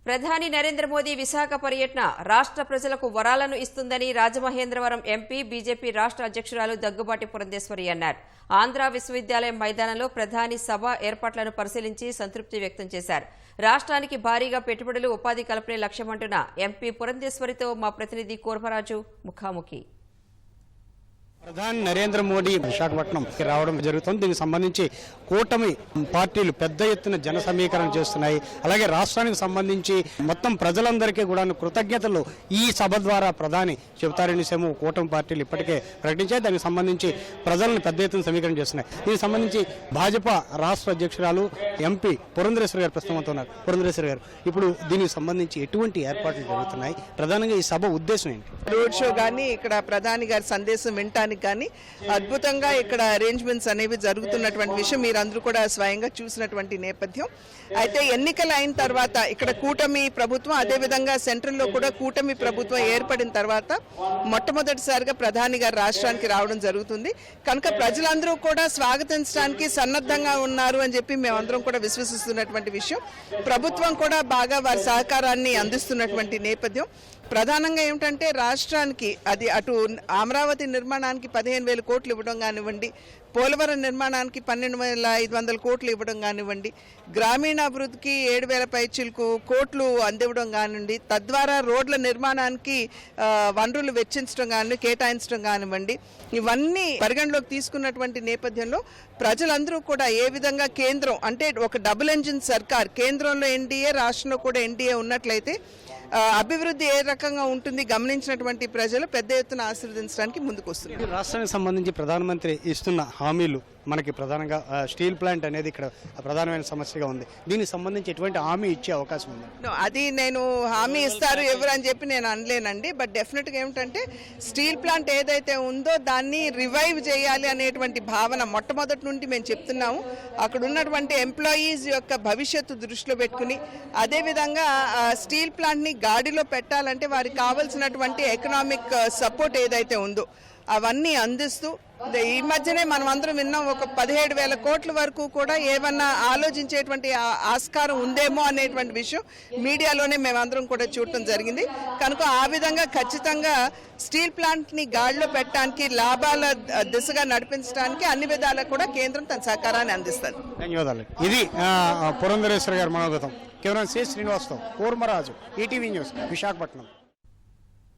ప్రధాని నరేంద్ర మోదీ విశాఖ పర్యటన రాష్ట్ర ప్రజలకు వరాలను ఇస్తుందని రాజమహేంద్రవరం ఎంపీ బీజేపీ రాష్ట్ర అధ్యక్షురాలు దగ్గుబాటి పురంధేశ్వరి అన్నారు. ఆంధ్ర విశ్వవిద్యాలయం మైదానంలో ప్రధాని సభ ఏర్పాట్లను పరిశీలించి సంతృప్తి వ్యక్తం చేశారు. రాష్ట్రానికి భారీగా పెట్టుబడులు, ఉపాధి కల్పనే లక్ష్యమంటున్న ఎంపీ పురంధేశ్వరితో మా ప్రతినిధి కూర్మరాజు ముఖాముఖి. ప్రధాని నరేంద్ర మోడీ విశాఖపట్నం రావడం జరుగుతుంది. దీనికి సంబంధించి కూటమి పార్టీలు పెద్ద ఎత్తున జన సమీకరణ చేస్తున్నాయి. అలాగే రాష్ట్రానికి సంబంధించి మొత్తం ప్రజలందరికీ కూడా కృతజ్ఞతలు ఈ సభ ద్వారా ప్రధాని చెబుతారని కూటమి పార్టీలు ఇప్పటికే ప్రకటించాయి. దానికి సంబంధించి ప్రజలను పెద్ద ఎత్తున సమీకరణ చేస్తున్నాయి. దీనికి సంబంధించి భాజపా రాష్ట్ర అధ్యక్షురాలు ఎంపీ పురంధేశ్వరి గారు ప్రస్తుతం ఉన్నారు. పురంధేశ్వరి గారు, ఇప్పుడు దీనికి సంబంధించి ఎటువంటి ఏర్పాట్లు జరుగుతున్నాయి? ప్రధానంగా ఈ సభ ఉద్దేశం ఏంటి? రోడ్ షో కానీ ఇక్కడ ప్రధాని గారి సందేశం వినటానికి కానీ అద్భుతంగా ఇక్కడ అరేంజ్మెంట్స్ అనేవి జరుగుతున్నటువంటి విషయం మీరందరూ కూడా స్వయంగా చూసినటువంటి నేపథ్యం. అయితే ఎన్నికలు అయిన తర్వాత ఇక్కడ కూటమి ప్రభుత్వం, అదేవిధంగా సెంట్రల్లో కూడా కూటమి ప్రభుత్వం ఏర్పడిన తర్వాత మొట్టమొదటిసారిగా ప్రధాని గారు రాష్ట్రానికి రావడం జరుగుతుంది. కనుక ప్రజలందరూ కూడా స్వాగతించడానికి సన్నద్ధంగా ఉన్నారు అని చెప్పి మేమందరం కూడా విశ్వసిస్తున్నటువంటి విషయం. ప్రభుత్వం కూడా బాగా వారి సహకారాన్ని అందిస్తున్నటువంటి నేపథ్యం. ప్రధానంగా ఏమిటంటే రాష్ట్రానికి అది అటు అమరావతి నిర్మాణానికి 15,000 కోట్లు ఇవ్వడం కానివ్వండి, పోలవరం నిర్మాణానికి 12,500 కోట్లు ఇవ్వడం కానివ్వండి, గ్రామీణాభివృద్ధికి 7,000 పైచిలకు కోట్లు అందివ్వడం కానివ్వండి, తద్వారా రోడ్ల నిర్మాణానికి వనరులు వెచ్చించడం కానీ కేటాయించడం కానివ్వండి, ఇవన్నీ పరిగణలోకి తీసుకున్నటువంటి నేపథ్యంలో ప్రజలందరూ కూడా ఏ విధంగా కేంద్రం అంటే ఒక డబుల్ ఇంజిన్ సర్కార్, కేంద్రంలో ఎన్డీఏ, రాష్ట్రంలో కూడా ఎన్డీఏ ఉన్నట్లయితే అభివృద్ధి ఏ రకంగా ఉంటుంది గమనించినటువంటి ప్రజలు పెద్ద ఎత్తున ఆశీర్వదించడానికి ముందుకు వస్తున్నారు. రాష్ట్రానికి సంబంధించి ప్రధానమంత్రి ఇస్తున్న హామీలు మనకి ప్రధానంగా స్టీల్ ప్లాంట్ అనేది ఇక్కడ ప్రధానమైన సమస్యగా ఉంది. దీనికి సంబంధించి ఎటువంటి హామీ ఇచ్చే అవకాశం ఉంది? అది నేను హామీ ఇస్తారు ఎవరు అని చెప్పి నేను అనలేనండి. బట్ డెఫినెట్గా ఏమిటంటే స్టీల్ ప్లాంట్ ఏదైతే ఉందో దాన్ని రివైవ్ చేయాలి అనేటువంటి భావన మొట్టమొదటి నుండి మేము చెప్తున్నాము. అక్కడ ఉన్నటువంటి ఎంప్లాయీస్ యొక్క భవిష్యత్తు దృష్టిలో పెట్టుకుని, అదేవిధంగా స్టీల్ ప్లాంట్ని గాడిలో పెట్టాలంటే వారికి కావాల్సినటువంటి ఎకనామిక్ సపోర్ట్ ఏదైతే ఉందో అవన్నీ అందిస్తూ, ఈ మధ్యనే మనం అందరం విన్నాం ఒక 17,000 కోట్ల వరకు కూడా ఏమన్నా ఆలోచించేటువంటి ఆస్కారం ఉందేమో అనేటువంటి విషయం మీడియాలోనే మేమందరం కూడా చూడటం జరిగింది. కనుక ఆ విధంగా ఖచ్చితంగా స్టీల్ ప్లాంట్ని గాడిలో పెట్టడానికి, లాభాల దిశగా నడిపించడానికి అన్ని విధాలా కూడా కేంద్రం తన సహకారాన్ని అందిస్తుంది. ధన్యవాదాలు. ఇది పురంధేశ్వరి గారి మనోగతం. కేవలం శ్రీనివాసరావు, కూర్మరాజు, ఈటీవీ న్యూస్, విశాఖపట్నం.